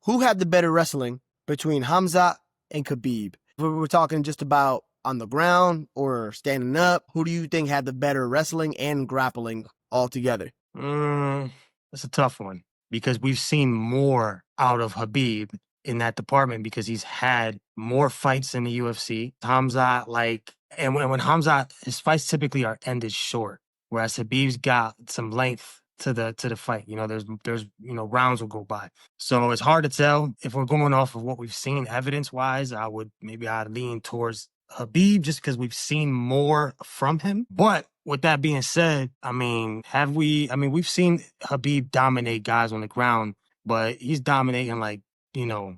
who had the better wrestling between Hamzat and Khabib? We're talking just about on the ground or standing up. Who do you think had the better wrestling and grappling altogether? That's a tough one because we've seen more out of Khabib in that department because he's had more fights in the UFC. Hamzat, and when Hamzat, his fights typically are ended short, whereas Khabib's got some length to the fight. There's rounds will go by. So it's hard to tell if we're going off of what we've seen evidence-wise. I'd lean towards Khabib just because we've seen more from him. But with that being said, we've seen Khabib dominate guys on the ground, but he's dominating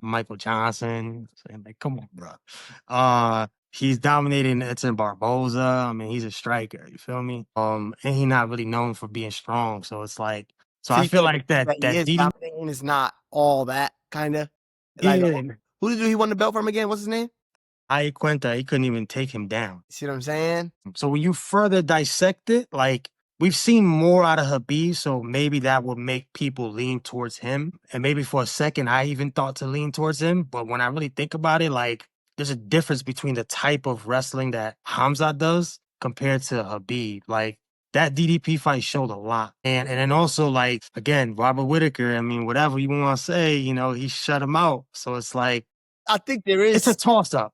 Michael Johnson. Come on, bro. He's dominating Edson Barboza. He's a striker. You feel me? And he's not really known for being strong. So it's like, I feel like that he is dominating is not all that kind of. Yeah. Who did he won the belt from again? What's his name? Ay Cuenta, he couldn't even take him down. See what I'm saying? So when you further dissect it, we've seen more out of Khabib, so maybe that would make people lean towards him. And maybe for a second, I even thought to lean towards him. But when I really think about it, there's a difference between the type of wrestling that Hamzat does compared to Khabib. That DDP fight showed a lot. And then also, again, Robert Whittaker, whatever you want to say, he shut him out. So it's I think there is. It's a toss-up.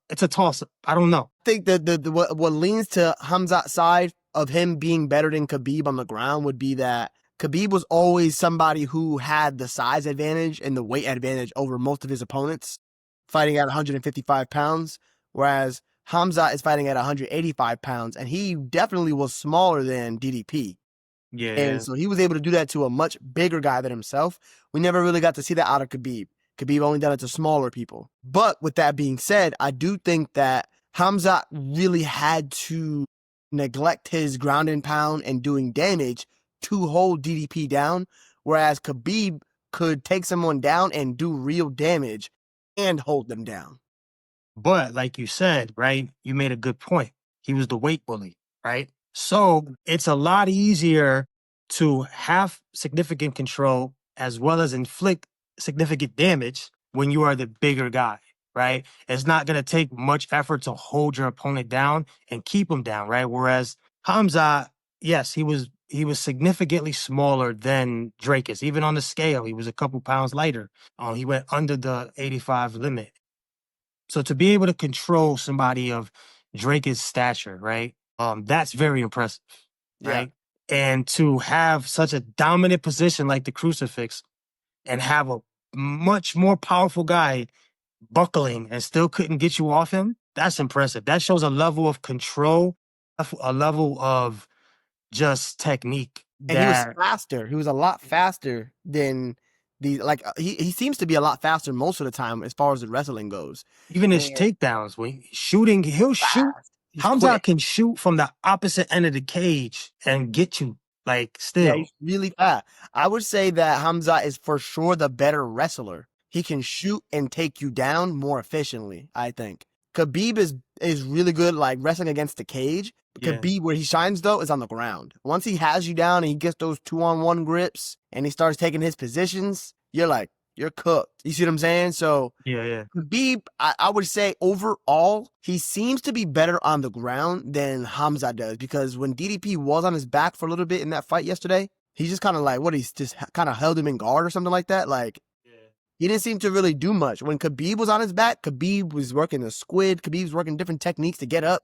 I don't know. I think that what leans to Hamzat's side of him being better than Khabib on the ground would be that Khabib was always somebody who had the size advantage and the weight advantage over most of his opponents, fighting at 155 pounds, whereas Hamzat is fighting at 185 pounds, and he definitely was smaller than DDP. Yeah. And so he was able to do that to a much bigger guy than himself. We never really got to see that out of Khabib. Khabib only done it to smaller people. But with that being said, I do think that Hamzat really had to neglect his ground and pound and doing damage to hold DDP down, whereas Khabib could take someone down and do real damage and hold them down. But like you said, right, you made a good point. He was the weight bully, right? So it's a lot easier to have significant control as well as inflict significant damage when you are the bigger guy, right? It's not going to take much effort to hold your opponent down and keep him down, right? Whereas Hamzat, yes, he was significantly smaller than Drakus. Even on the scale, he was a couple pounds lighter. He went under the 85 limit. So to be able to control somebody of Drakus' stature, right? That's very impressive, right? Yeah. And to have such a dominant position like the crucifix and have a much more powerful guy buckling and still couldn't get you off him, that's impressive. That shows a level of control, a level of just technique. And he was faster. He was a lot faster than he seems to be a lot faster most of the time as far as the wrestling goes. Even his takedowns, when shooting, he'll shoot. Hamzat can shoot from the opposite end of the cage and get you. Still. Yeah, he's really fast. I would say that Hamzat is for sure the better wrestler. He can shoot and take you down more efficiently, I think. Khabib is really good wrestling against the cage. Yeah. Khabib, where he shines, though, is on the ground. Once he has you down and he gets those 2-on-1 grips and he starts taking his positions, you're cooked. You see what I'm saying? So yeah. Khabib, I would say overall, he seems to be better on the ground than Hamzat does, because when DDP was on his back for a little bit in that fight yesterday, he just kind of he's just kind of held him in guard or something like that. He didn't seem to really do much. When Khabib was on his back, Khabib was working the squid. Khabib was working different techniques to get up.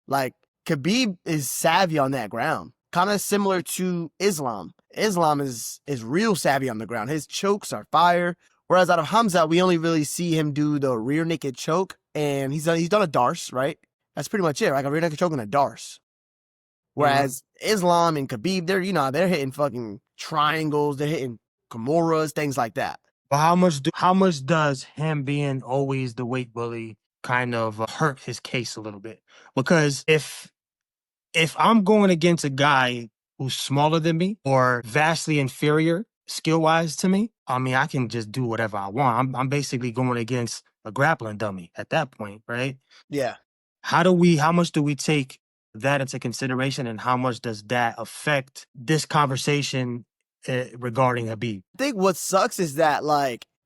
Khabib is savvy on that ground. Kind of similar to Islam. Islam is real savvy on the ground. His chokes are fire. Whereas out of Hamzat, we only really see him do the rear naked choke, and he's done a darce, right? That's pretty much it, right? A rear naked choke and a darce. Whereas Islam and Khabib, they're hitting fucking triangles, they're hitting Kimuras, things like that. But how much does him being always the weight bully kind of hurt his case a little bit? Because if I'm going against a guy who's smaller than me or vastly inferior skill-wise to me, I can just do whatever I want. I'm basically going against a grappling dummy at that point, right? Yeah. How much do we take that into consideration, and how much does that affect this conversation regarding Khabib? I think what sucks is that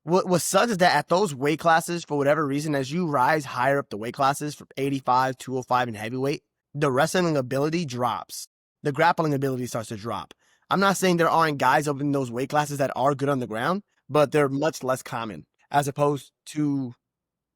What sucks is that at those weight classes, for whatever reason, as you rise higher up the weight classes from 85, 205, and heavyweight, the wrestling ability drops. The grappling ability starts to drop. I'm not saying there aren't guys up in those weight classes that are good on the ground, but they're much less common as opposed to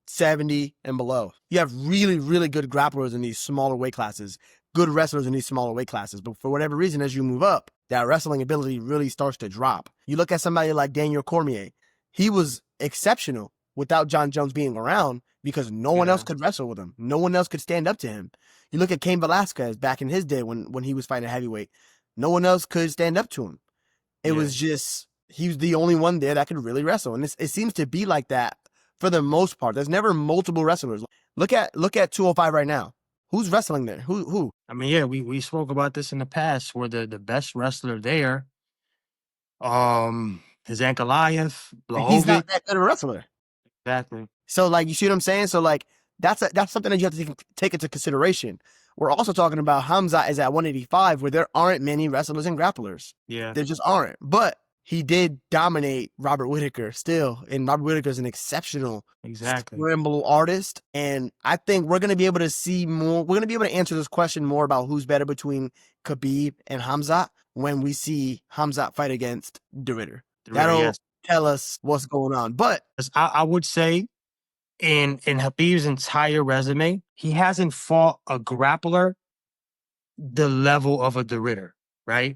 70 and below. You have really, really good grapplers in these smaller weight classes, good wrestlers in these smaller weight classes. But for whatever reason, as you move up, that wrestling ability really starts to drop. You look at somebody like Daniel Cormier. He was exceptional without John Jones being around because no one else could wrestle with him. No one else could stand up to him. You look at Cain Velasquez back in his day when he was fighting heavyweight. No one else could stand up to him. It was just, he was the only one there that could really wrestle. And it seems to be like that for the most part. There's never multiple wrestlers. Look at 205 right now. Who's wrestling there? Who? I mean, yeah, we spoke about this in the past where the best wrestler there is Ankalaev, He's not Blachowicz. that good of a wrestler. Exactly. So, like, you see what I'm saying? So, like, that's something that you have to take into consideration. We're also talking about Hamzat is at 185, where there aren't many wrestlers and grapplers. Yeah. There just aren't. But he did dominate Robert Whittaker still, and Robert Whittaker is an exceptional scramble artist. And I think we're going to be able to see more. We're going to be able to answer this question more about who's better between Khabib and Hamzat when we see Hamzat fight against De Ridder. That'll tell us what's going on. But I would say in Khabib's entire resume, he hasn't fought a grappler the level of a De Ridder, right?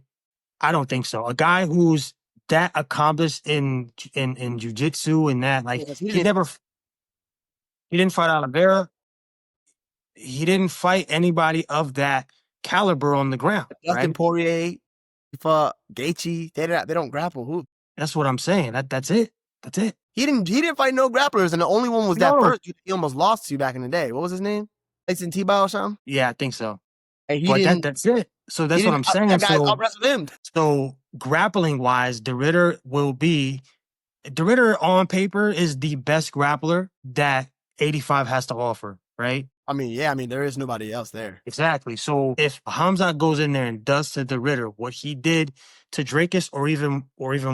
I don't think so. A guy who's that accomplished in jiu-jitsu and that, like, he didn't fight Oliveira. He didn't fight anybody of that caliber on the ground. Dustin Poirier, he fought Gaethje. They don't grapple. Who? That's what I'm saying. That's it. That's it. He didn't fight no grapplers, and the only one was that first dude he almost lost to back in the day. What was his name? Tyson Tebow or something? Yeah, I think so. And that's it. So that's what I'm saying. That guy out-wrestled him. So grappling wise, De Ridder on paper is the best grappler that 85 has to offer, right? I mean, yeah, there is nobody else there. Exactly. So if Hamzat goes in there and does to De Ridder what he did to Drakus or even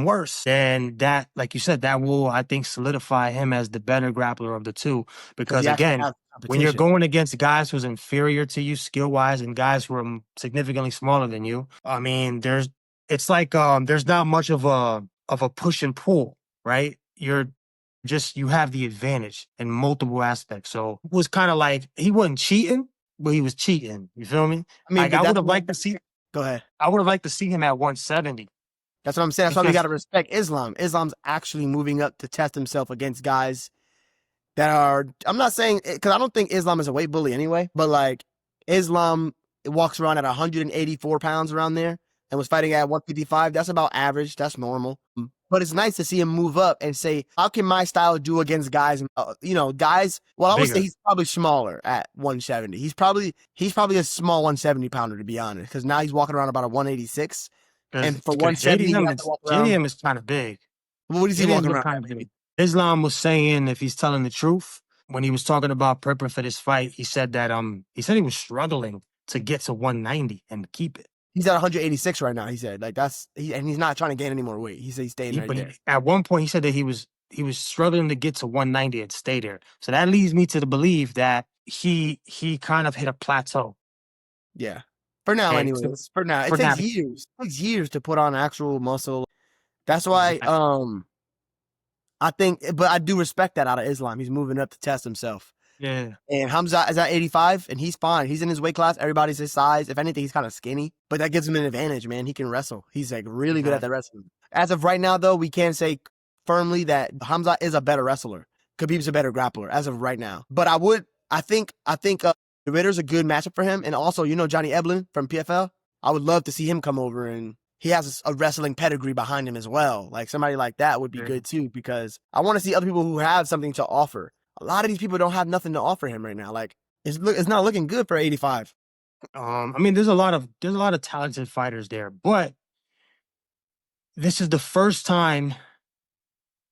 worse, then that, like you said, that will, I think, solidify him as the better grappler of the two. Because again, when you're going against guys who's inferior to you skill-wise and guys who are significantly smaller than you, I mean, there's not much of a push and pull, right? You have the advantage in multiple aspects. So it was kind of like he wasn't cheating, but he was cheating. You feel me? I mean, like, I would have liked to see. Go ahead. I would have liked to see him at 170. That's what I'm saying. That's why we got to respect Islam. Islam's actually moving up to test himself against guys that are. I'm not saying because I don't think Islam is a weight bully anyway. But like Islam walks around at 184 pounds around there and was fighting at 155. That's about average. That's normal. But it's nice to see him move up and say, how can my style do against guys, guys? Well, I would say he's probably smaller at 170. He's probably a small 170 pounder, to be honest, because now he's walking around about a 186. And for 170, JDM is kind of big. What is he walking around? Kind of big. Islam was saying, if he's telling the truth, when he was talking about prepping for this fight, he said that he was struggling to get to 190 and keep it. He's at 186 right now. He said, like and he's not trying to gain any more weight. He said he's staying right there. At one point, he said that he was struggling to get to 190 and stay there. So that leads me to the belief that he kind of hit a plateau. Yeah, for now, anyways. For now, it takes years. It takes years to put on actual muscle. That's why I think, but I do respect that out of Islam. He's moving up to test himself. Yeah. And Hamzat is at 85, and he's fine. He's in his weight class. Everybody's his size. If anything, he's kind of skinny, but that gives him an advantage, man. He can wrestle. He's like really good at the wrestling. As of right now, though, we can't say firmly that Hamzat is a better wrestler. Khabib's a better grappler as of right now. But I think De Ridder's a good matchup for him. And also, Johnny Eblen from PFL. I would love to see him come over, and he has a wrestling pedigree behind him as well. Like somebody like that would be good too, because I want to see other people who have something to offer. A lot of these people don't have nothing to offer him right now. Like it's not looking good for 85. There's a lot of talented fighters there, but this is the first time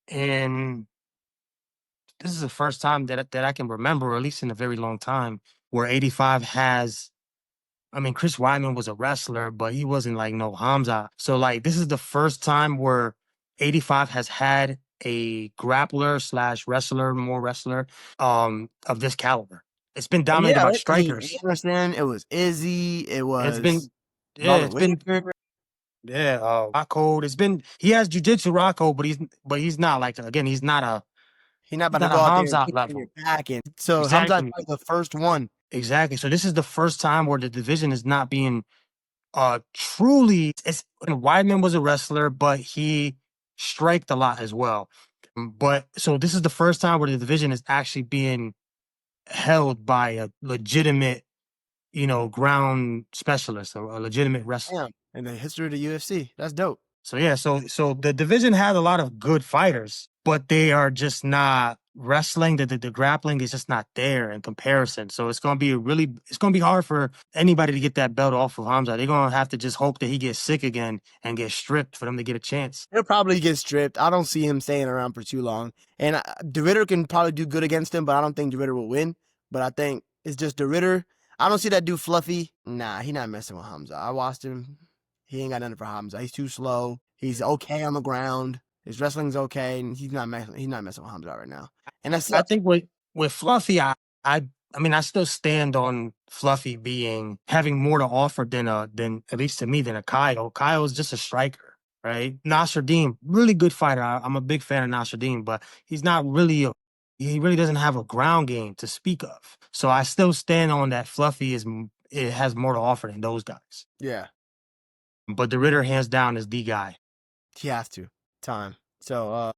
that I can remember, or at least in a very long time, where 85 has. Chris Weidman was a wrestler, but he wasn't like no Hamzat. So like this is the first time where 85 has had a grappler slash wrestler, more wrestler, of this caliber. It's been Oh, dominated yeah, by right? I mean, strikers. Anderson, it was Izzy, it And it's been, was yeah, Robert it's been, Whittaker. yeah, rock code. It's been, he has jujitsu rock code, but he's not like, again, He's not he's about to not a go out there and Hamzat keep on your level. back. And so Hamzat's Exactly. probably the first one. Exactly. So this is the first time where the division is not being truly, it's and Weidman was a wrestler, but he striked a lot as well. But so this is the first time where the division is actually being held by a legitimate, ground specialist or a legitimate wrestler. Damn. In the history of the UFC. That's dope. So yeah, so the division has a lot of good fighters, but they are just not wrestling. The grappling is just not there in comparison. So it's gonna be hard for anybody to get that belt off of Hamza. They're gonna have to just hope that he gets sick again and get stripped for them to get a chance. He'll probably get stripped. I don't see him staying around for too long. And DeRitter can probably do good against him, but I don't think DeRitter will win. But I think it's just DeRitter. I don't see that dude Fluffy. Nah, he not messing with Hamza. I watched him. He ain't got nothing for Hamza. He's too slow. He's okay on the ground. His wrestling's okay, and he's not messing with Hamza right now. And that I sucks. think with Fluffy, I mean, I still stand on Fluffy having more to offer than at least to me, than a Kyle. Kyle is just a striker, right? Nasruddin, really good fighter. I'm a big fan of Nasruddin, but he's not really he really doesn't have a ground game to speak of. So I still stand on that Fluffy it has more to offer than those guys. Yeah, But the Ritter, hands down, is the guy. he has to. Time. So